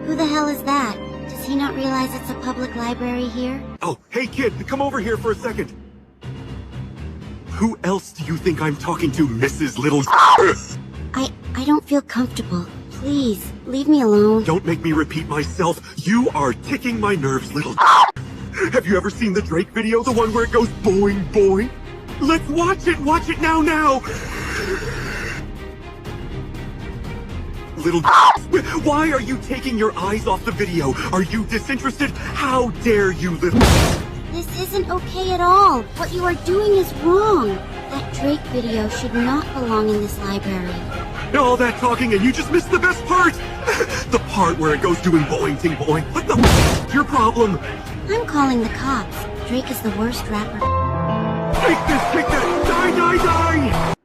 Who the hell is that? Does he not realize it's a public library here? Oh, hey kid, come over here for a second. Who else do you think I'm talking to, Mrs. Little... I don't feel comfortable. Please, leave me alone. Don't make me repeat myself. You are ticking my nerves, little... Have you ever seen the Drake video? The one where it goes boing, boing? Let's watch it! Watch it now, now! Little... Why are you taking your eyes off the video? Are you disinterested? How dare you, little... This isn't okay at all. What you are doing is wrong. That Drake video should not belong in this library. All that talking and you just missed the best part! The part where it goes doing boing, ting, boing. What the... Your problem? I'm calling the cops. Drake is the worst rapper. Take this, die, die, die!